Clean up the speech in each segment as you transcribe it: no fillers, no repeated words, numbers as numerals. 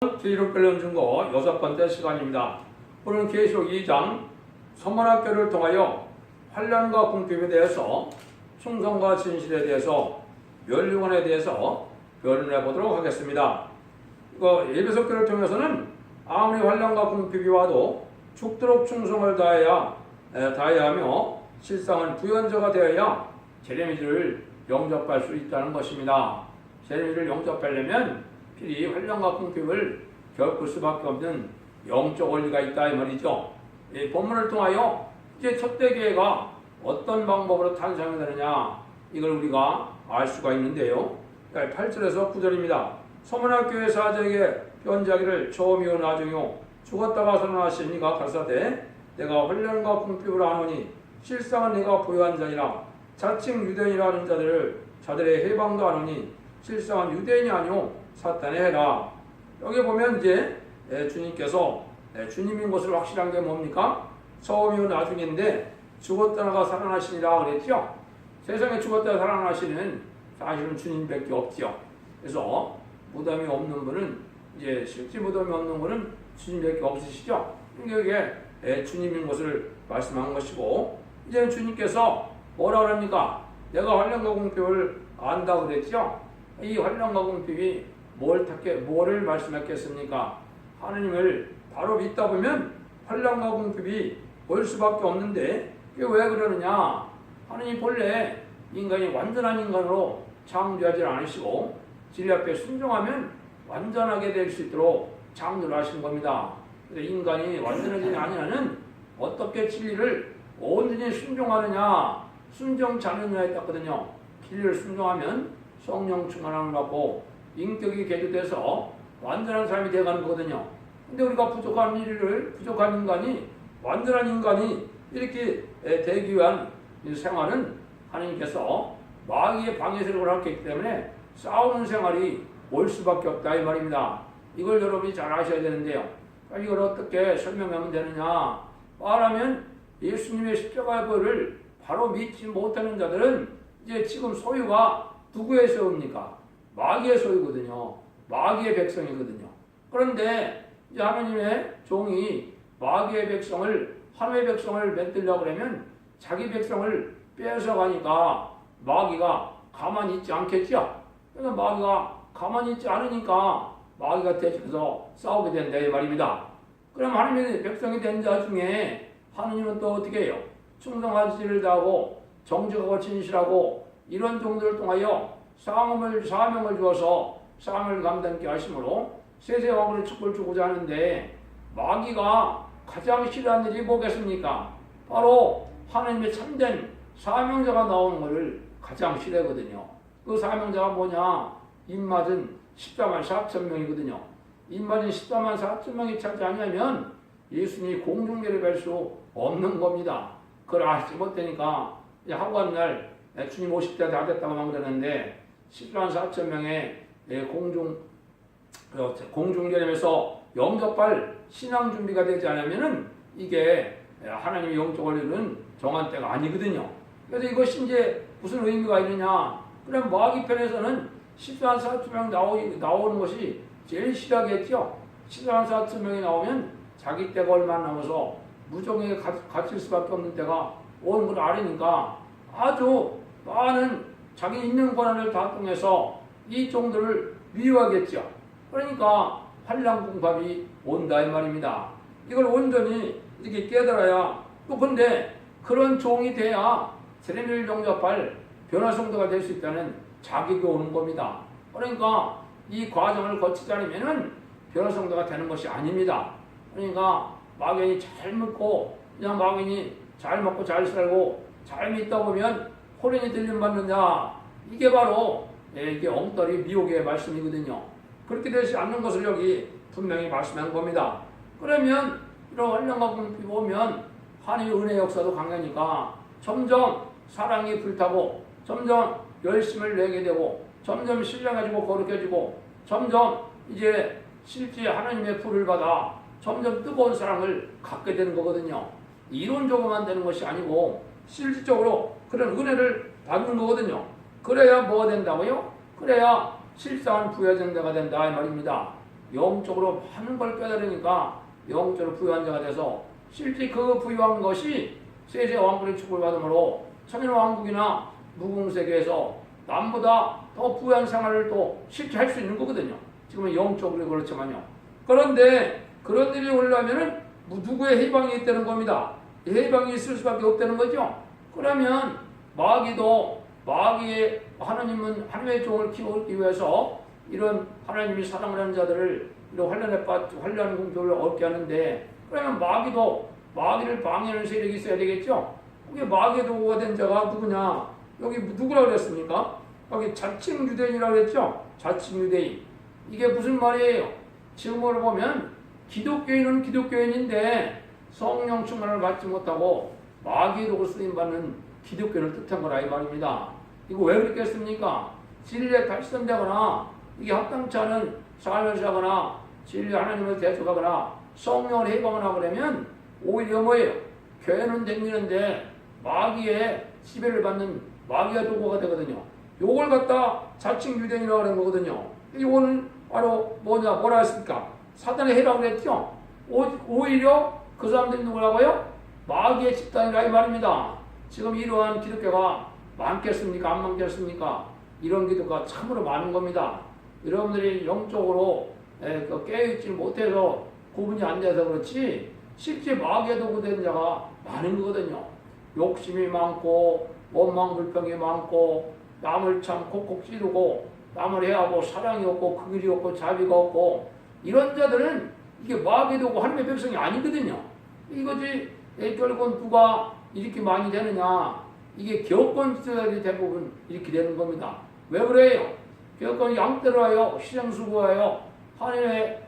기록 변론 증거 6번째 시간입니다. 오늘은 계시록 2장 선문학교를 통하여 환난과 궁핍에 대해서 충성과 진실에 대해서 멸류관에 대해서 변론해 보도록 하겠습니다. 에베소교를 통해서는 아무리 환난과 궁핍이 와도 죽도록 충성을 다해야 하며 실상은 부연자가 되어야 제레미지를 영접할 수 있다는 것입니다. 제레미지를 영접하려면 필히 환난과 궁핍을 겪을 수밖에 없는 영적 원리가 있다 이 말이죠. 이 본문을 통하여 이제 첫대 교회가 어떤 방법으로 탄생이 되느냐 이걸 우리가 알 수가 있는데요. 8절에서 9절입니다. 서문학 교회 사제에게 변자기를 처음이요 나중이요 죽었다가 살아나신 이가 가라사대 내가 환난과 궁핍을 아노니 실상은 내가 보유한 자니라 자칭 유대인이라 하는 자들의 해방도 아노니 실상은 유대인이 아니오 사탄의 해라. 여기 보면 이제 주님께서 주님인 것을 확실한 게 뭡니까? 처음이요 나중인데 죽었다가 살아나시니라 그랬죠. 세상에 죽었다가 살아나시는 사실은 주님밖에 없죠. 그래서 무덤이 없는 분은 이제 실제 무덤이 없는 분은 주님밖에 없으시죠. 이게 주님인 것을 말씀한 것이고 이제 주님께서 뭐라 그럽니까? 내가 환난과 궁핍을 안다 그랬죠. 이 환난과 궁핍이 뭐를 말씀했겠습니까? 하느님을 바로 믿다 보면 환난과 궁핍이 올 수밖에 없는데 이게 왜 그러느냐? 하느님 본래 인간이 완전한 인간으로 창조하지 않으시고 진리 앞에 순종하면 완전하게 될 수 있도록 창조를 하신 겁니다. 그래서 인간이 완전하지 아니하는 어떻게 진리를 온전히 순종하느냐 순종자느냐에 따거든요. 진리를 순종하면 성령 충만함을 받고 인격이 개조돼서 완전한 삶이 되어가는 거거든요. 근데 우리가 부족한 인간이 완전한 인간이 이렇게 되기 위한 생활은 하나님께서 마귀의 방해 세력을 했기 때문에 싸우는 생활이 올 수밖에 없다 이 말입니다. 이걸 여러분이 잘 아셔야 되는데요. 이걸 어떻게 설명하면 되느냐? 말하면 예수님의 십자가의 보혈을 바로 믿지 못하는 자들은 이제 지금 소유가 누구의 소유입니까? 마귀의 소유거든요. 마귀의 백성이거든요. 그런데 이제 하나님의 종이 마귀의 백성을 하나님의 백성을 만들려고 그러면 자기 백성을 뺏어가니까 마귀가 가만히 있지 않겠죠. 그러니까 마귀가 가만히 있지 않으니까 마귀가 대적해서 싸우게 된다 이 말입니다. 그럼 하나님의 백성이 된 자 중에 하나님은 또 어떻게 해요? 충성한 지를 다하고 정직하고 진실하고 이런 종들을 통하여 사명을 주어서 사명을 감당케 하심으로 세세왕국의 축복을 주고자 하는데 마귀가 가장 싫어하는 일이 뭐겠습니까? 바로 하나님의 참된 사명자가 나오는 것을 가장 싫어하거든요. 그 사명자가 뭐냐? 입맞은 14만 4천 명이거든요. 입맞은 14만 4천 명이 차지 않으면 예수님이 공중계를 갈 수 없는 겁니다. 그걸 아시지 못하니까 하고 날 주님 50대 다 됐다고만 그러는데 14만 4천 명의 공중계림에서 영접할 신앙 준비가 되지 않으면은 이게 하나님의 영적 원리는 정한 때가 아니거든요. 그래서 이것이 이제 무슨 의미가 있느냐? 그럼 마귀 편에서는 14만 4천 명 나오는 것이 제일 싫어하겠죠. 14만 4천 명이 나오면 자기 때가 얼마 남아서 무정에 갇힐 수밖에 없는 때가 오는 걸 알으니까 아주 많은 자기 있는 권한을 다 통해서 이 종들을 미워하겠죠. 그러니까 환난 궁핍이 온다 이 말입니다. 이걸 온전히 이렇게 깨달아야 또 근데 그런 종이 돼야 제레미를 영접할 변화성도가 될 수 있다는 자격이 오는 겁니다. 그러니까 이 과정을 거치지 않으면 변화성도가 되는 것이 아닙니다. 그러니까 막연히 잘 먹고 그냥 막연히 잘 먹고 잘 살고 잘 믿다 보면 호련히 들림 받느냐 이게 바로 이게 엉터리 미혹의 말씀이거든요. 그렇게 되지 않는 것을 여기 분명히 말씀한 겁니다. 그러면 이런 환난과 궁핍이 오면 하나님의 은혜 역사도 강하니까 점점 사랑이 불타고 점점 열심을 내게 되고 점점 신령해지고 거룩해지고 점점 이제 실제 하나님의 불을 받아 점점 뜨거운 사랑을 갖게 되는 거거든요. 이론적으로만 되는 것이 아니고 실질적으로 그런 은혜를 받는 거거든요. 그래야 뭐가 된다고요? 그래야 실상은 부여된 데가 된다 이 말입니다. 영적으로 많은 걸 깨달으니까 영적으로 부유한 자가 돼서 실제 그 부유한 것이 세세 왕국의 축복을 받음으로 천연왕국이나 무궁세계에서 남보다 더 부유한 생활을 또 실제 할 수 있는 거거든요. 지금은 영적으로 그렇지만요. 그런데 그런 일이 오려면은 누구의 해방이 있다는 겁니다. 해방이 있을 수밖에 없다는 거죠. 그러면 마귀의 하나님은 하나님의 종을 키우기 위해서 이런 하나님이 사랑을 하는 자들을 이런 환란 공격을 얻게 하는데, 그러면 마귀를 방해하는 세력이 있어야 되겠죠. 그게 마귀의 도구가 된 자가 누구냐? 여기 누구라고 그랬습니까? 여기 자칭 유대인이라고 그랬죠. 자칭 유대인. 이게 무슨 말이에요? 지금으로 보면 기독교인은 기독교인인데 성령 충만을 받지 못하고 마귀의 도구 쓰임받는 기독교를 뜻한 거라 이 말입니다. 이거 왜 그렇게 했습니까? 진리에 탈선되거나 이게 합당치 않은 삶을 사거나 진리 하나님을 대적하거나 성령을 해방하거나 그러면 오히려 뭐예요? 교회는 댕기는데 마귀의 지배를 받는 마귀의 도구가 되거든요. 요걸 갖다 자칭 유대인이라고 하는 거거든요. 이거는 바로 뭐라 했습니까? 사단의 해라고 그랬죠? 오히려 그 사람들이 누구라고요? 마귀의 집단이라 이 말입니다. 지금 이러한 기독교가 많겠습니까? 안 많겠습니까? 이런 기독교가 참으로 많은 겁니다. 여러분들이 영적으로 깨어있지 못해서 구분이 안 돼서 그렇지 실제 마귀의 도구 된 자가 많은 거거든요. 욕심이 많고 원망 불평이 많고 남을 참 콕콕 찌르고 남을 해하고 사랑이 없고 긍휼이 없고 자비가 없고 이런 자들은 이게 마귀의 도구 하나님의 백성이 아니거든요. 이거지 결국은 누가 이렇게 많이 되느냐, 이게 교권자들이 대부분 이렇게 되는 겁니다. 왜 그래요? 교권 양떼로하여 시장수고하여 하나님의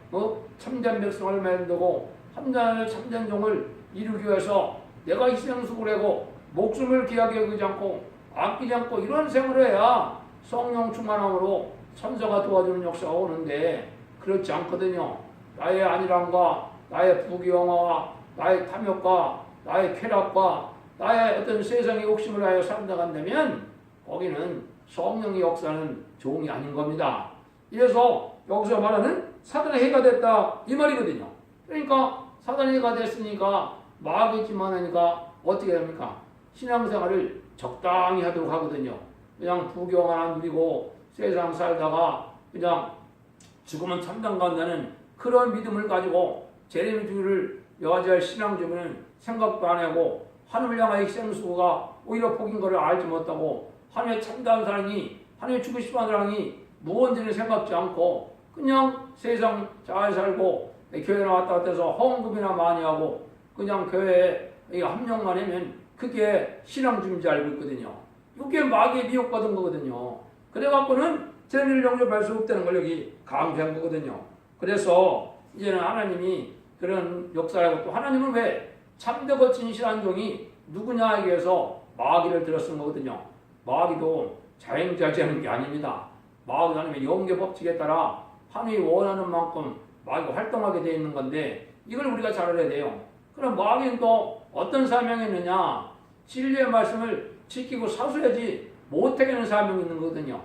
참된 백성을 만들고 하나님의 참된 종을 이루기 위해서 내가 희생수고를 하고 목숨을 귀하게 여기지 않고 아끼지 않고 이런 생활을 해야 성령 충만함으로 천사가 도와주는 역사가 오는데 그렇지 않거든요. 나의 안일함과 나의 부귀영화와 나의 탐욕과 나의 쾌락과 나의 어떤 세상의 욕심을 하여 살아나간다면 거기는 성령의 역사는 종이 아닌 겁니다. 이래서 여기서 말하는 사단의 해가 됐다 이 말이거든요. 그러니까 사단의 해가 됐으니까 마귀 짓만 하니까 어떻게 됩니까? 신앙생활을 적당히 하도록 하거든요. 그냥 부경 하나 누리고 세상 살다가 그냥 죽으면 참당 간다는 그런 믿음을 가지고 재림주를 여하지할 신앙주의는 생각도 안 하고 하늘을 향하여 희생수고가 오히려 복인 것을 알지 못하고 하늘에 참다한 사람이 하늘에 죽고 싶어하는 사람이 무언지를 생각지 않고 그냥 세상 잘 살고 교회 나왔다 갔다 해서 헌금이나 많이 하고 그냥 교회에 합력만 하면 그게 신앙주의인지 알고 있거든요. 이게 마귀의 미혹받은 거거든요. 그래갖고는真理를 영접할 수 없다는 걸 여기 강조한 거거든요. 그래서 이제는 하나님이 그런 역사라고 또 하나님은 왜 참되고 진실한 종이 누구냐에 의해서 마귀를 들어쓴 거거든요. 마귀도 자행자재하는 게 아닙니다. 마귀도 하나님의 영계 법칙에 따라 하나님이 원하는 만큼 마귀가 활동하게 되어 있는 건데 이걸 우리가 잘 알아야 돼요. 그럼 마귀는 또 어떤 사명이 있느냐? 진리의 말씀을 지키고 사수해야지 못하게 하는 사명이 있는 거거든요.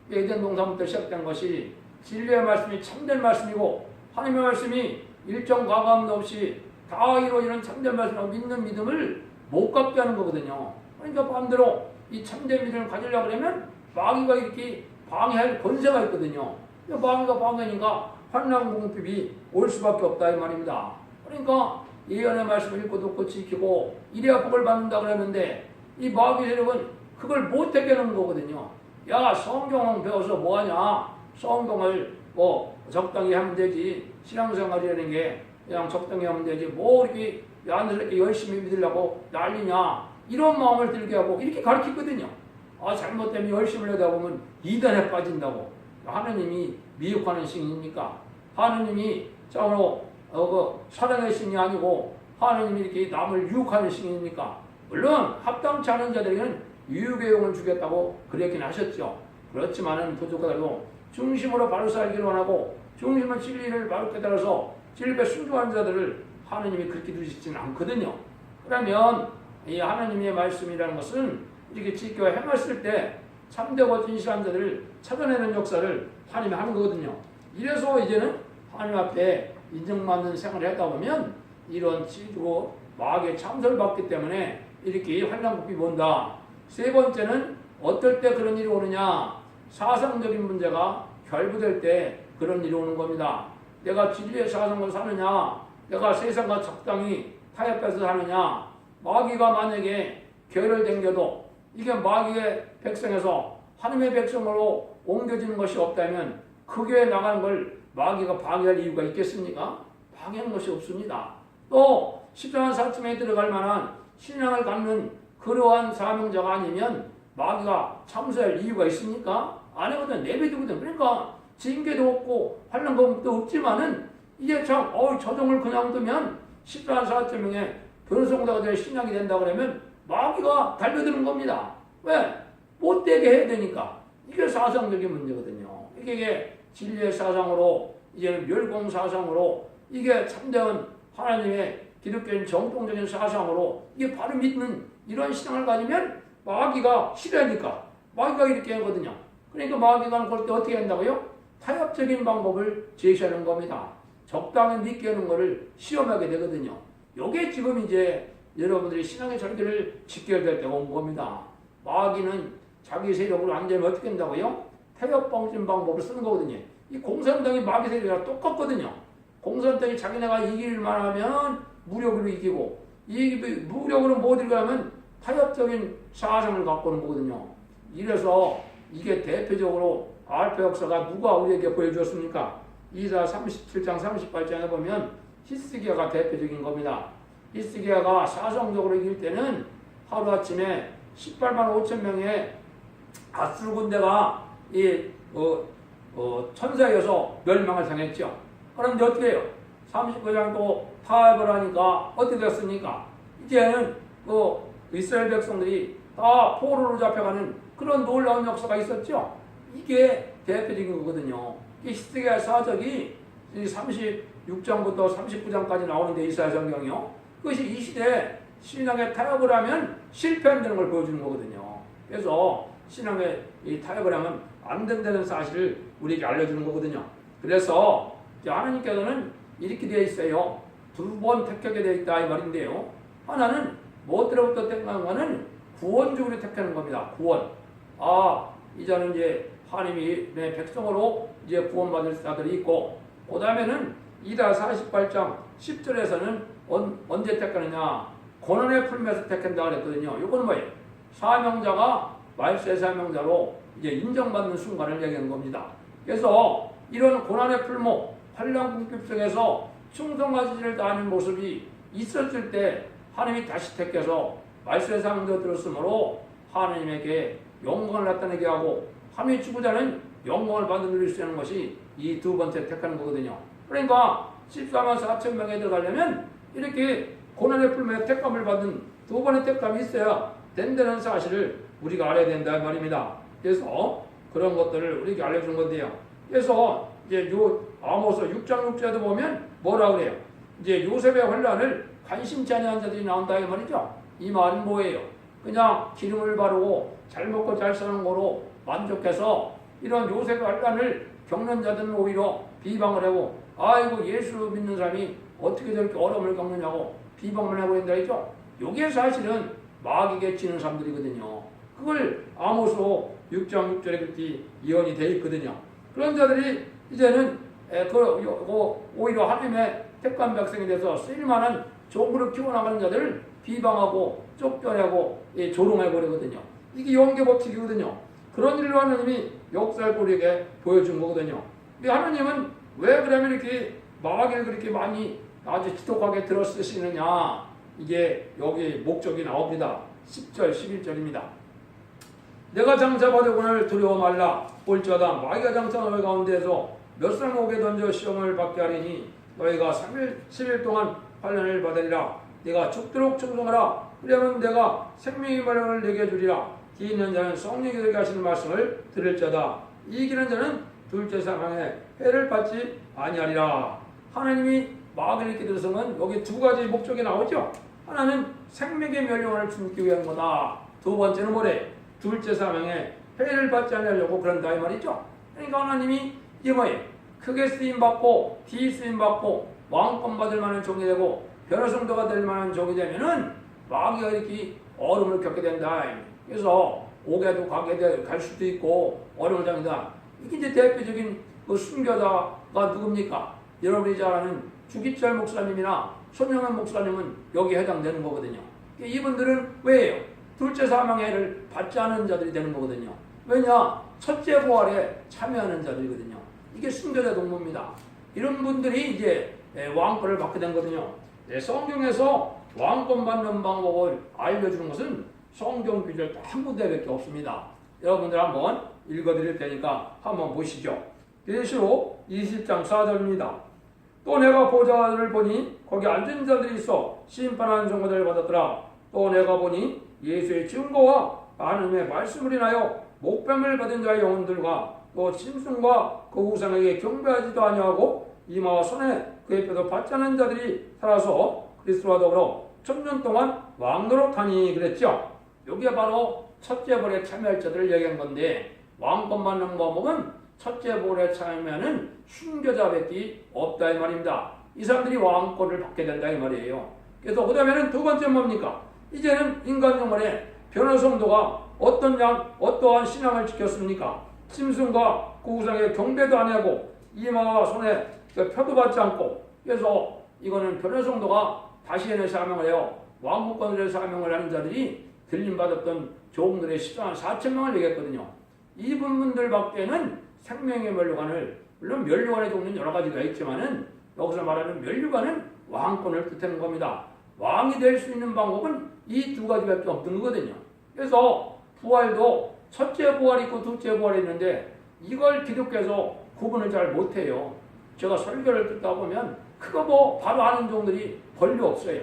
에덴 동산부터 시작된 것이 진리의 말씀이 참된 말씀이고 하나님의 말씀이 일정 과감도 없이 다 이루어지는 참된 말씀을 믿는 믿음을 못 갖게 하는 거거든요. 그러니까 반대로 이 참된 믿음을 가지려고 하면 마귀가 이렇게 방해할 권세가 있거든요. 마귀가 방해니까 환난 공급이 올 수밖에 없다 이 말입니다. 그러니까 예언의 말씀을 읽고 듣고 지키고 이래야 복을 받는다 그러는데 이 마귀 세력은 그걸 못하게 하는 거거든요. 야 성경 배워서 뭐하냐? 성경을 적당히 하면 되지. 신앙생활이라는 게 그냥 적당히 하면 되지. 뭐 이렇게 이렇게 열심히 믿으려고 난리냐? 이런 마음을 들게 하고 이렇게 가르치거든요. 잘못되면 열심히 하다 보면 이단에 빠진다고. 하느님이 미혹하는 신입니까? 하느님이 참으로 사랑의 신이 아니고 하느님이 이렇게 남을 유혹하는 신입니까? 물론 합당치 않은 자들에게는 유혹의 용을 주겠다고 그랬긴 하셨죠. 그렇지만은 부족하다고 중심으로 바로 살기를 원하고 중심은 진리를 바로 깨달아서 진리에 순종한 자들을 하느님이 그렇게 두시지는 않거든요. 그러면 이 하느님의 말씀이라는 것은 이렇게 지켜 행했을 때 참되고 진실한 자들을 찾아내는 역사를 하나님이 하는 거거든요. 이래서 이제는 하나님 앞에 인정받는 생활을 하다 보면 이런 찌르고 마귀의 참소를 받기 때문에 이렇게 환난국비 본다. 세 번째는 어떨 때 그런 일이 오느냐? 사상적인 문제가 결부될 때 그런 일이 오는 겁니다. 내가 진리의 사상으로 사느냐? 내가 세상과 적당히 타협해서 사느냐? 마귀가 만약에 결혈당겨도 이게 마귀의 백성에서 하나님의 백성으로 옮겨지는 것이 없다면 그 교회에 나가는 걸 마귀가 방해할 이유가 있겠습니까? 방해하는 것이 없습니다. 또 십자가 사쯤에 들어갈 만한 신앙을 갖는 그러한 사명자가 아니면 마귀가 참소할 이유가 있습니까? 안 하거든. 내비두거든. 그러니까 징계도 없고 환난도 없지만은 이게 참 저 종을 그냥 두면 십자가 사쯤에 변성자가 될 신앙이 된다 그러면 마귀가 달려드는 겁니다. 왜? 못되게 해야 되니까. 이게 사상적인 문제거든요. 이게 진리의 사상으로 이제는 멸공 사상으로 이게 참된 하나님의 기독교인 정통적인 사상으로 이게 바로 믿는 이런 신앙을 가지면 마귀가 싫어하니까 마귀가 이렇게 하거든요. 그러니까 마귀가 그럴 때 어떻게 한다고요? 타협적인 방법을 제시하는 겁니다. 적당히 믿게 하는 것을 시험하게 되거든요. 이게 지금 이제 여러분들이 신앙의 절개를 지켜야 때가 온 겁니다. 마귀는 자기 세력으로 안 되면 어떻게 한다고요? 타협적인 방법을 쓰는 거거든요. 이 공산당이 마귀 세력이랑 똑같거든요. 공산당이 자기네가 이길만 하면 무력으로 이기고 무력으로 못 이기면 타협적인 사상을 갖고 오는 거거든요. 이래서 이게 대표적으로 알파 역사가 누가 우리에게 보여주었습니까? 이사 37장 38장에 보면 히스기야가 대표적인 겁니다. 히스기야가 사성적으로 이길 때는 하루아침에 18만 5천 명의 아수르 군대가 천사여서 멸망을 당했죠. 그런데 어떻게 해요? 39장 또 타협을 하니까 어떻게 됐습니까? 이제는 이스라엘 백성들이 다 포로로 잡혀가는 그런 놀라운 역사가 있었죠. 이게 대표적인 거거든요. 히스기야 사적이 36장부터 39장까지 나오는데 이스라엘 성경이요. 그것이 이 시대에 신앙의 타협을 하면 실패한다는 걸 보여주는 거거든요. 그래서 신앙의 이 타협을 하면 안 된다는 사실을 우리에게 알려주는 거거든요. 그래서 하나님께서는 이렇게 되어 있어요. 두 번 택하게 되어 있다 이 말인데요. 하나는 무엇으로부터 택하는 거는 구원적으로 택하는 겁니다. 구원. 이제는 이제 하나님의 백성으로 이제 구원받을 자들이 있고, 그 다음에는 이다 48장 10절에서는 언제 택하느냐? 고난의 풀면서 택한다 그랬거든요. 이거는 뭐예요? 사명자가 말세 사명자로 이제 인정받는 순간을 얘기하는 겁니다. 그래서 이런 고난의 풀모, 환난 궁핍 속에서 충성과 지지를 다하는 모습이 있었을 때 하나님이 다시 택해서 말세 사명자 들었으므로 하나님에게 영광을 나타내게 하고 하나님이 주고자 하는 영광을 받을 수 있는 것이 이 두 번째 택하는 거거든요. 그러니까 14만 4천 명에 들어가려면 이렇게 고난의 풀매에 택감을 받은 두 번의 택감이 있어야 된다는 사실을 우리가 알아야 된다 말입니다. 그래서 그런 것들을 우리에게 알려주는 건데요. 그래서 이제 아모스 6장 6절에도 보면 뭐라 그래요? 이제 요셉의 환난을 관심치 않은 자들이 나온다 이 말이죠. 이 말은 뭐예요? 그냥 기름을 바르고 잘 먹고 잘 사는 거로 만족해서 이런 요셉의 환난을 겪는 자들은 오히려 비방을 하고 아이고 예수 믿는 사람이 어떻게 저렇게 어려움을 겪느냐고 비방을 하고 있다 했죠. 이게 사실은 마귀에게 지는 사람들이거든요. 그걸 아모스 6장 6절에 그렇게 예언이 되어 있거든요. 그런 자들이 이제는 오히려 하나님의 택한 백성이 돼서 쓰일만한 종으로 키워나가는 자들을 비방하고 쫓겨내고 조롱해버리거든요. 이게 영계 법칙이거든요. 그런 일로 하나님이 역사를 우리에게 보여준 거거든요. 하나님은 왜 그러면 이렇게 마귀를 그렇게 많이 아주 지독하게 들어쓰시느냐? 이게 여기 목적이 나옵니다. 10절, 11절입니다. 내가 장사받으거늘 두려워 말라. 볼지어다 마귀가 장사 너희 가운데에서 몇 사람 오게 던져 시험을 받게 하리니 너희가 10일 동안 환난을 받으리라. 내가 죽도록 충성하라. 그러면 내가 생명의 말씀을 내게 주리라. 뒤 있는 자는 성령이 되게 하시는 말씀을 들을 자다. 이기는 자는 둘째 사망에 해를 받지 아니하리라. 하나님이 마귀를 이렇게 들어서는 여기 두 가지 목적이 나오죠. 하나는 생명의 멸령을 주기 위한 거다. 두 번째는 뭐래? 둘째 사망에 해를 받지 않으려고 그런다 이 말이죠. 그러니까 하나님이 이게 뭐예요? 크게 쓰임받고 뒤 쓰임받고 왕권 받을 만한 종이 되고 변화성도가 될 만한 종이 되면은 마귀가 이렇게 어려움을 겪게 된다. 그래서 옥에도 갈 수도 있고 어려움을 당한다. 이게 이제 대표적인 그 순교자가 누굽니까? 여러분이 잘 아는 주기철 목사님이나 손영현 목사님은 여기에 해당되는 거거든요. 이분들은 왜요? 둘째 사망해를 받지 않은 자들이 되는 거거든요. 왜냐? 첫째 부활에 참여하는 자들이거든요. 이게 순교자 동무입니다. 이런 분들이 이제 왕권을 받게 된 거거든요. 성경에서 왕권 받는 방법을 알려주는 것은 성경 구절 한 군데밖에 없습니다. 여러분들 한번 읽어드릴 테니까 한번 보시죠. 계시록 20장 4절입니다. 또 내가 보좌를 보니 거기 앉은 자들이 있어 심판하는 종들을 받았더라. 또 내가 보니 예수의 증거와 하나님의 말씀을 인하여 목뱀을 받은 자의 영혼들과 또 짐승과 그 우상에게 경배하지도 아니하고 이마와 손에 그의 뼈도 받지 않은 자들이 살아서 그리스도와 더불어 천년 동안 왕노릇하니 그랬죠. 여기에 바로 첫째 볼에 참여할 자들을 얘기한 건데 왕권 받는 방법은 첫째 볼에 참여하는 순교자밖에 없다 이 말입니다. 이 사람들이 왕권을 받게 된다 이 말이에요. 그래서 그 다음에는 두 번째 뭡니까? 이제는 인간 영혼의 변화성도가 어떠한 신앙을 지켰습니까? 짐승과 그 우상에 경배도 안 하고 이마와 손에 표도 받지 않고 그래서 이거는 변화성도가 다시의 사명을 해요. 왕국권의 사명을 하는 자들이 들림받았던 종들의 14만 4천 명을 얘기했거든요. 이분들 밖에는 생명의 멸류관을 물론 멸류관의 종류는 여러 가지가 있지만은 여기서 말하는 멸류관은 왕권을 뜻하는 겁니다. 왕이 될 수 있는 방법은 이 두 가지밖에 없는 거거든요. 그래서 부활도 첫째 부활이 있고 둘째 부활이 있는데 이걸 기독교에서 구분을 잘 못해요. 제가 설교를 듣다 보면 그거 뭐 바로 아는 종들이 별로 없어요.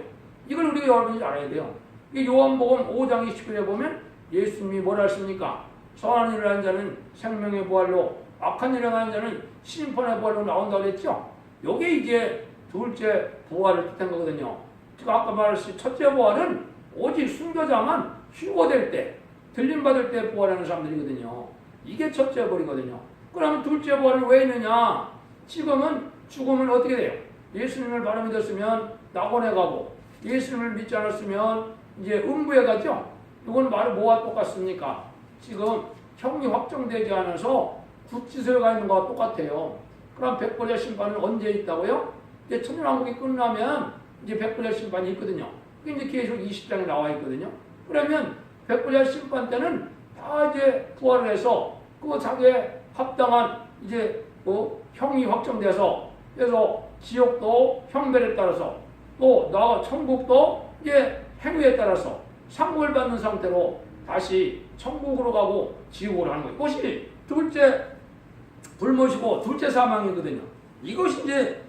이걸 우리가 여러분이 알아야 돼요. 이 요한복음 5장 29절에 보면 예수님이 뭐라 하십니까? 선한 일을 하는 자는 생명의 부활로 악한 일을 하는 자는 심판의 부활로 나온다고 했죠. 이게 이제 둘째 부활을 뜻한 거거든요. 제가 아까 말했듯이 첫째 부활은 오직 순교자만 휴거될 때, 들림받을 때 부활하는 사람들이거든요. 이게 첫째 부활이거든요. 그러면 둘째 부활은 왜 있느냐? 지금은 죽으면 어떻게 돼요? 예수님을 바로 믿었으면 낙원에 가고 예수님을 믿지 않았으면 이제 음부에 가죠. 이건 말은 뭐와 똑같습니까? 지금 형이 확정되지 않아서 구치소에 가 있는 거와 똑같아요. 그럼 백벌의 심판은 언제 있다고요? 이제 천년왕국이 끝나면 이제 백벌의 심판이 있거든요. 그게 이제 계속 20장에 나와 있거든요. 그러면 백벌의 심판 때는 다 이제 부활을 해서 그 자기의 합당한 이제 형이 확정돼서 그래서 지옥도 형벌에 따라서 또 천국도 이제 행위에 따라서 상급을 받는 상태로 다시 천국으로 가고 지옥으로 하는 거예요. 이것이 둘째 불못이고 둘째 사망이거든요. 이것이 이제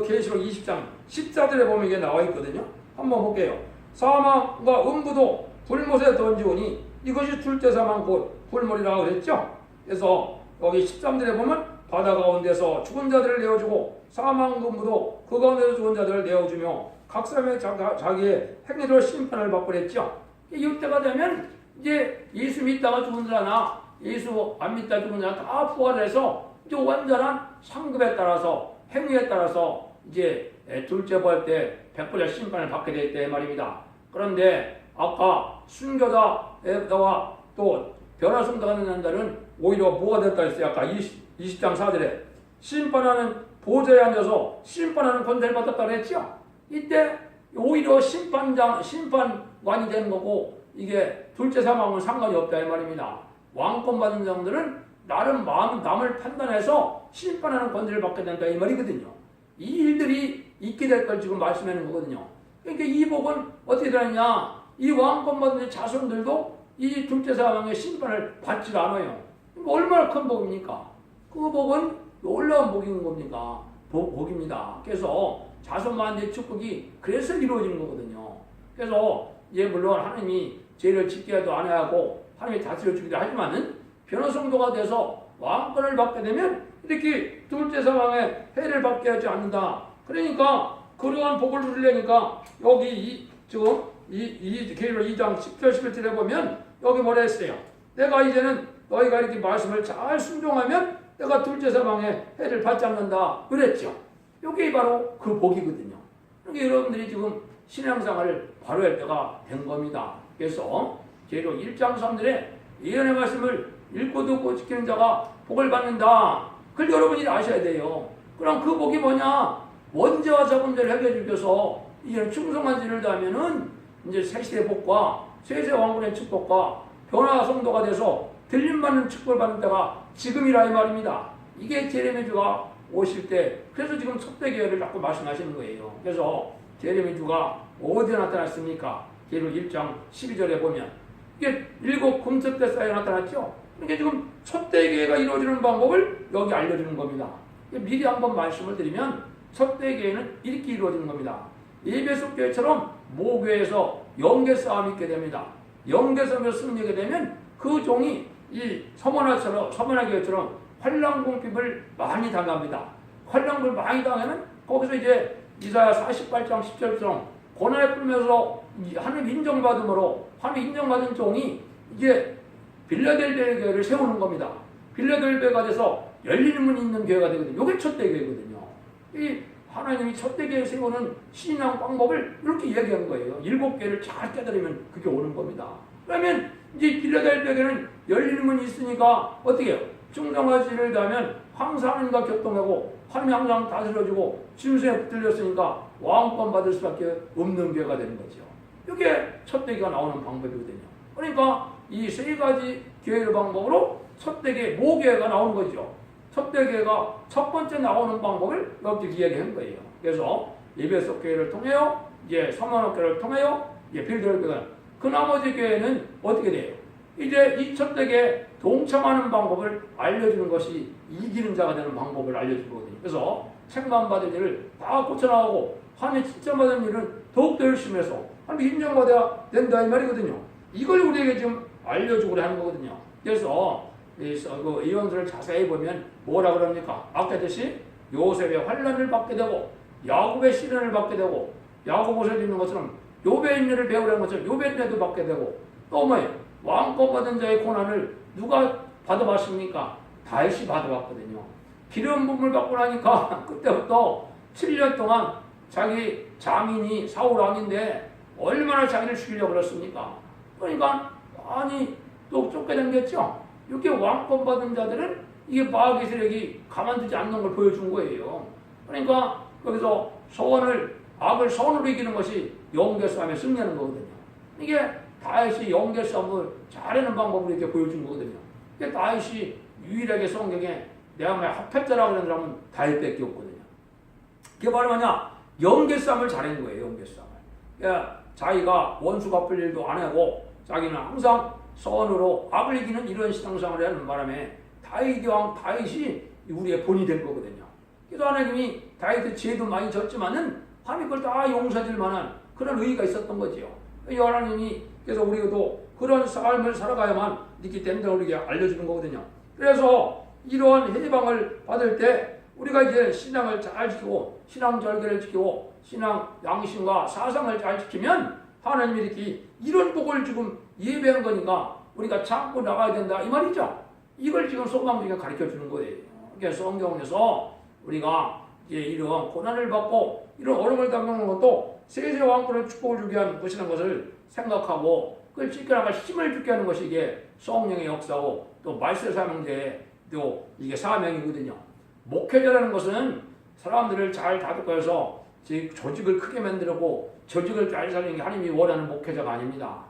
계시록 20장 14절에 보면 이게 나와 있거든요. 한번 볼게요. 사망과 음부도 불못에 던지오니 이것이 둘째 사망 곧 불못이라고 그랬죠. 그래서 여기 13절에 보면 바다 가운데서 죽은 자들을 내어주고 사망 음부도 그 가운데서 죽은 자들을 내어주며 각 사람의 자기의 행위로 심판을 받고 그랬죠. 이때가 되면 이제 예수 믿다가 죽은 자나 예수 안 믿다 죽은 자나 다 부활해서 이제 완전한 상급에 따라서 행위에 따라서 이제 둘째 부활 때 백불의 심판을 받게 됐다 말입니다. 그런데 아까 순교자와 또 변화성도가 되는 자는 오히려 뭐가 됐다 했어요. 아까 20장 4절에 심판하는 보좌에 앉아서 심판하는 권세를 받았다고 했죠. 이때 오히려 심판관이 되는 거고 이게 둘째 사망은 상관이 없다 이 말입니다. 왕권 받은 자들은 나름 남을 판단해서 심판하는 권세를 받게 된다 이 말이거든요. 이 일들이 있게 될 걸 지금 말씀하는 거거든요. 그러니까 이 복은 어떻게 되느냐? 이 왕권 받은 자손들도 이 둘째 사망의 심판을 받지 않아요. 얼마나 큰 복입니까? 그 복은 놀라운 복인 겁니까? 복입니다. 그래서 자손만의 축복이 그래서 이루어지는 거거든요. 그래서 물론 하나님이 죄를 짓게 해도 안 하고 하나님이 다스려 주기도 하지만은 변화성도가 돼서 왕권을 받게 되면 이렇게 둘째 사망에 해를 받게 하지 않는다. 그러니까 그러한 복을 누리려니까 여기 지금 계시록 2장 10절 11절에 보면 여기 뭐라 했어요? 내가 이제는 너희가 이렇게 말씀을 잘 순종하면 내가 둘째 사방에 해를 받지 않는다 그랬죠. 이게 바로 그 복이거든요. 그러니까 여러분들이 지금 신앙생활을 바로 할 때가 된 겁니다. 그래서 계시록 1장 3절에 예언의 말씀을 읽고 듣고 지키는 자가 복을 받는다. 그걸 여러분이 아셔야 돼요. 그럼 그 복이 뭐냐? 원죄와 자범죄를 해결해 주셔서 이제 충성한 지를 다하면은 이제 새시대 복과 세세 왕군의 축복과 변화 성도가 돼서 들림받는 축복을 받는 때가 지금이라 이 말입니다. 이게 제레미야가 오실 때, 그래서 지금 촛대교회를 자꾸 말씀하시는 거예요. 그래서 제레미야가 어디에 나타났습니까? 계시록 1장 12절에 보면 이게 7 금석대 사이에 나타났죠. 그러니까 지금 촛대교회가 이루어지는 방법을 여기 알려주는 겁니다. 미리 한번 말씀을 드리면 촛대교회는 이렇게 이루어지는 겁니다. 에베소 교회처럼 모교회에서 영계 싸움이 있게 됩니다. 영계 싸움에서 승리하게 되면 그 종이 이 서머나 교회처럼 환난궁핍을 많이 당합니다. 환난을 많이 당하면 거기서 이제 이사야 48장 10절처럼 고난에 풀면서 하나님 인정받음으로 하나님 인정받은 종이 이제 빌라델비아 교회를 세우는 겁니다. 빌라델비아가 돼서 열리는 문이 있는 교회가 되거든요. 이게 촛대교회거든요. 이 하나님이 촛대교회 세우는 신앙 방법을 이렇게 이야기한 거예요. 7개를 잘 깨달으면 그게 오는 겁니다. 그러면 이제 빌라델비아 교회는 열리는 문이 있으니까 어떻게 해요? 충성하지를 다하면 항상 하나님과 교통하고 하나님이 항상 다스려주고 짐승에 붙들렸으니까 왕권 받을 수밖에 없는 교회가 되는 거죠. 이게 촛대교회가 나오는 방법이거든요. 그러니까 이 세 가지 교회의 방법으로 촛대교회 모교회가 나오는 거죠. 촛대교회가 첫 번째 나오는 방법을 여기 이야기한 거예요. 그래서 에베소 교회를 통해요, 이제 서머나 교회를 통해요, 이제 빌라델비아 그 나머지 교회는 어떻게 돼요? 이제 이 촛대교회에 동참하는 방법을 알려주는 것이 이기는 자가 되는 방법을 알려준 거거든요. 그래서 책망받을 일을 다 고쳐나가고 하나님 칭찬받은 일은 더욱더 열심히 해서 하나님 인정받아야 된다 이 말이거든요. 이걸 우리에게 지금 알려주고 하는 거거든요. 그래서 그 예언서를 자세히 보면 뭐라 그럽니까? 아까 했듯이 요셉의 환난을 받게 되고 야곱의 시련을 받게 되고 야곱옷을 입는 것처럼 요배의 인내를 배우려는 것처럼 요배의 인내도 받게 되고 또 뭐예요? 왕권 받은 자의 고난을 누가 받아봤습니까? 다윗이 받아봤거든요. 기름 부음을 받고 나니까 그때부터 7년 동안 자기 장인이 사울 왕인데 얼마나 자기를 죽이려고 그랬습니까? 그러니까 아니 또 쫓겨다녔죠. 이렇게 왕권 받은 자들은 이게 마귀 세력이 가만두지 않는 걸 보여준 거예요. 그러니까 거기서 악을 선으로 이기는 것이 영계 싸움에 승리하는 거거든요. 이게 다윗이 영계 싸움을 잘하는 방법을 이렇게 보여준 거거든요. 이게 다윗이 유일하게 성경에 내가 합했자라고 하는 사람은 다윗밖에 없거든요. 그게 바로 뭐냐? 영계 싸움을 잘하는 거예요. 영계 싸움을. 그러니까 자기가 원수 갚을 일도 안 하고 자기는 항상 선으로 악을 이기는 이런 신앙생활을 하는 바람에 다윗 왕 다윗이 우리의 본이 된 거거든요. 그래서 하나님이 다윗의 죄도 많이 졌지만은 하나님 그걸 다 용서해 줄 만한 그런 의의가 있었던 거죠. 하나님이 그래서 우리도 그런 삶을 살아가야만 이렇게 된다고 우리에게 알려주는 거거든요. 그래서 이러한 해방을 받을 때 우리가 이제 신앙을 잘 지키고 신앙 절개를 지키고 신앙 양심과 사상을 잘 지키면 하나님이 이렇게 이런 복을 지금 예배한 거니까 우리가 참고 나가야 된다 이 말이죠. 이걸 지금 소망중에 가르쳐 주는 거예요. 그래서 성경에서 우리가 이제 이런 고난을 받고 이런 어려움을 당하는 것도 세세 왕권의 축복을 주게 하는 것이라는 것을 생각하고 그걸 지켜나갈 힘을 주게 하는 것이 이게 성령의 역사고 또 말세 사명제의 또 이게 사명이거든요. 목회자라는 것은 사람들을 잘 다독거려서 조직을 크게 만들고 조직을 잘 살리는 게 하나님이 원하는 목회자가 아닙니다.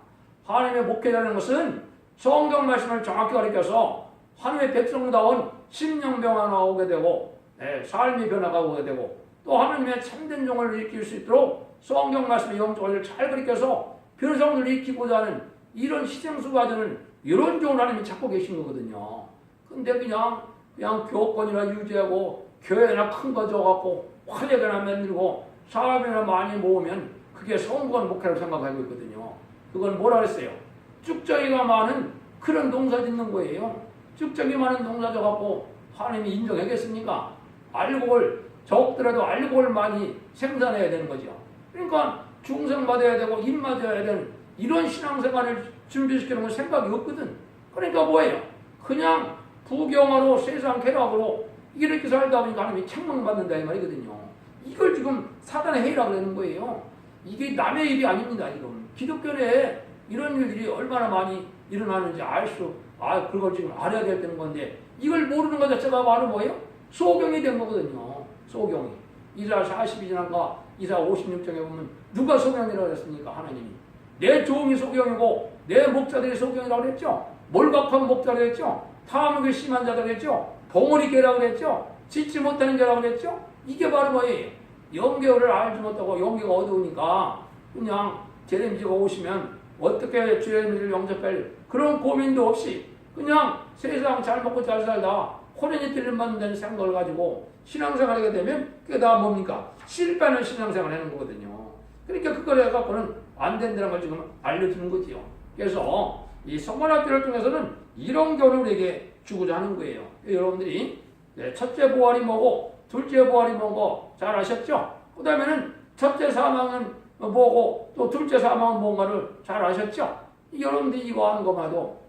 하나님의 목회자라는 것은 성경 말씀을 정확히 가르쳐서 하나님의 백성다운 심령 변화가 오게 되고 삶의 변화가 오게 되고 또 하나님의 참된 종을 일으킬 수 있도록 성경 말씀의 영적을 잘 가르쳐서 변성을 일으키고자 하는 이런 희생수가 되는 이런 종을 하나님이 찾고 계신 거거든요. 근데 그냥 교권이나 유지하고 교회나 큰 거 줘갖고 화력이나 만들고 사람이나 많이 모으면 그게 성공한 목회라고 생각하고 있거든요. 그건 뭐라 그랬어요? 쭉정이가 많은 그런 농사 짓는 거예요. 쭉정이 많은 농사 져갖고 하나님이 인정하겠습니까? 알코올 적더라도 알코올 많이 생산해야 되는 거죠. 그러니까 중생받아야 되고 입 맞아야 되는 이런 신앙생활을 준비시키는 건 생각이 없거든. 그러니까 뭐예요? 그냥 부경화로 세상 쾌락으로 이렇게 살다 보니까 하나님이 책망받는다 이 말이거든요. 이걸 지금 사단의 해라고 하는 거예요. 이게 남의 일이 아닙니다. 지금 기독교 내에 이런 일들이 얼마나 많이 일어나는지 그걸 지금 알아야 되는 건데 이걸 모르는 것 자체가 바로 뭐예요? 소경이 된 거거든요. 소경이. 이사 42장과 이사 56장에 보면 누가 소경이라고 했습니까? 하나님이. 내 종이 소경이고 내 목자들이 소경이라고 그랬죠. 몰각한 목자라고 했죠. 탐욕이 심한 자라고 했죠. 덩어리 개라고 그랬죠. 짓지 못하는 자라고 그랬죠. 이게 바로 뭐예요? 영계를 알지 못하고 영계가 어두우니까 그냥 제레미야가 오시면 어떻게 주님을 영접할 그런 고민도 없이 그냥 세상 잘 먹고 잘 살다 호련히 들림받는 생각을 가지고 신앙생활하게 되면 그게 다 뭡니까? 실패하는 신앙생활을 하는 거거든요. 그러니까 그걸 해갖고는 안 된다는 걸 지금 알려주는 거지요. 그래서 이 성만학교를 통해서는 이런 교훈을 우리에게 주고자 하는 거예요. 여러분들이 첫째 보활이 뭐고 둘째 보활이 뭐고 잘 아셨죠? 그 다음에는 첫째 사망은 뭐고 또 둘째 사망은 뭔가를 잘 아셨죠? 여러분들이 이거 하는 것만도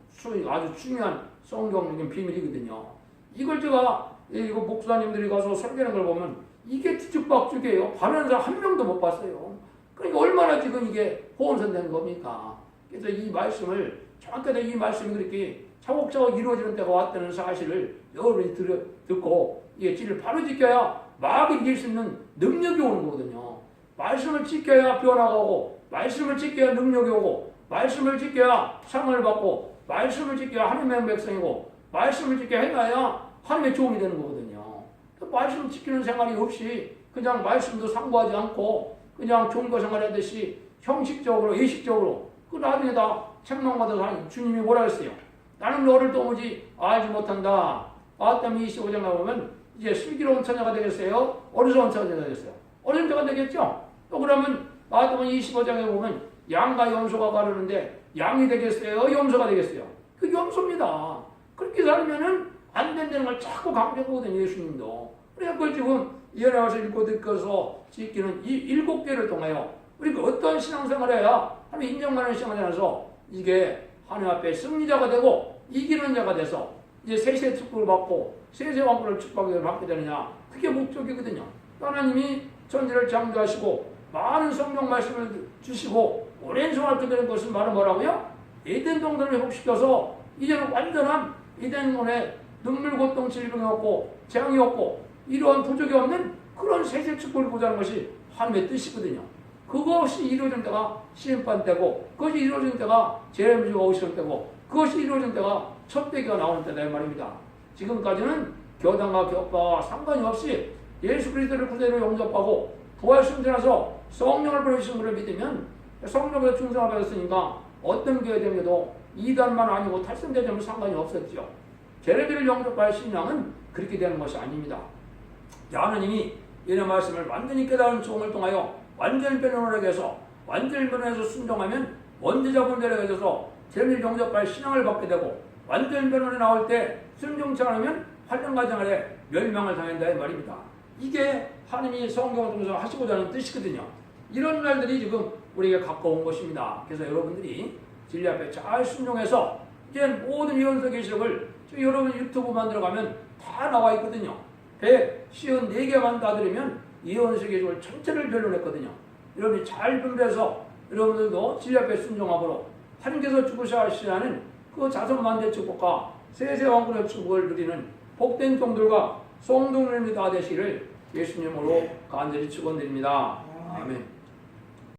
아주 중요한 성경적인 비밀이거든요. 이걸 제가 이거 목사님들이 가서 설교하는 걸 보면 이게 뒤죽박죽이에요. 바르는 사람 한 명도 못 봤어요. 그러니까 얼마나 지금 이게 혼선되는 겁니까? 그래서 이 말씀을 정확하게 이 말씀이 그렇게 차곡차곡 이루어지는 때가 왔다는 사실을 여러분이 듣고 이게 진리를 바로 지켜야 마귀를 이길 수 있는 능력이 오는 거거든요. 말씀을 지켜야 변화가고 말씀을 지켜야 능력이 오고 말씀을 지켜야 상을 받고 말씀을 지켜야 하나님의 백성이고 말씀을 지켜야 해놔야 하나님의 종이 되는 거거든요. 말씀 지키는 생활이 없이 그냥 말씀도 상고하지 않고 그냥 종교 생활하듯이 형식적으로 예식적으로 그 나중에 다 책망받아서 주님이 뭐라 했어요? 나는 너를 도무지 알지 못한다. 마태복음 25장에 보면 이제 슬기로운 처녀가 되겠어요? 어리석은 처녀가 되겠어요? 어리석은 처녀가 되겠죠? 또 그러면 마태복음 25장에 보면 양과 염소가 가르는데 양이 되겠어요? 염소가 되겠어요? 그 염소입니다. 그렇게 살면은 안 된다는 걸 자꾸 강조하거든요, 예수님도. 그래서 그걸 지금 이현에 와서 읽고 듣고서 지키는 이 7개를 통하여 우리가 어떤 신앙생활을 해야 하나님 인정받는 신앙생활에서 이게 하나님 앞에 승리자가 되고 이기는 자가 돼서 이제 세세 축복을 받고 세세 왕국을 축복을 받게 되느냐. 그게 목적이거든요. 하나님이 천지를 창조하시고 많은 성경 말씀을 주시고 오랜 생활을 되는 것은 바로 뭐라고요? 에덴 동산을 회복시켜서 이제는 완전한 에덴원에 눈물 고통 질병이 없고 재앙이 없고 이러한 부족이 없는 그런 세세 축복을 보자는 것이 하나님의 뜻이거든요. 그것이 이루어진 때가 심판 때고 그것이 이루어진 때가 제레미야가 오시는 때고 그것이 이루어진 때가 첫 대기가 나오는 때다 이 말입니다. 지금까지는 교단과 교파와 상관이 없이 예수 그리스도를 구세로 영접하고 부활 승천해서 성령을 보내주신 것을 믿으면 성령에 충성을 받았으니까 어떤 교회됨에도 이단만 아니고 탈선되자면 상관이 없었죠. 제레미야를 영접할 신앙은 그렇게 되는 것이 아닙니다. 하나님이 이런 말씀을 완전히 깨달은 종을 통하여 완전 변론을 해서 완전 변론해서 순종하면 먼저 잡은 자를 해서 제레미야를 영접할 신앙을 받게 되고 완전 변론에 나올 때 순종치 않으면 8년 가정에 멸망을 당한다 이 말입니다. 이게 하나님이 성경을 통해서 하시고자 하는 뜻이거든요. 이런 날들이 지금 우리에게 가까운 것입니다. 그래서 여러분들이 진리 앞에 잘 순종해서 이제 모든 예언서 계시록을 여러분 유튜브만 들어가면 다 나와 있거든요. 154개만 다 들으면 예언서 계시록을 전체를 변론했거든요. 여러분이 잘 분별해서 여러분들도 진리 앞에 순종하므로 하나님께서 주고자 하시는 그 자손만대 축복과 세세 왕국의 축복을 누리는 복된 종들과 성도님이 다 되시기를 예수님으로 간절히 축원드립니다. 아멘.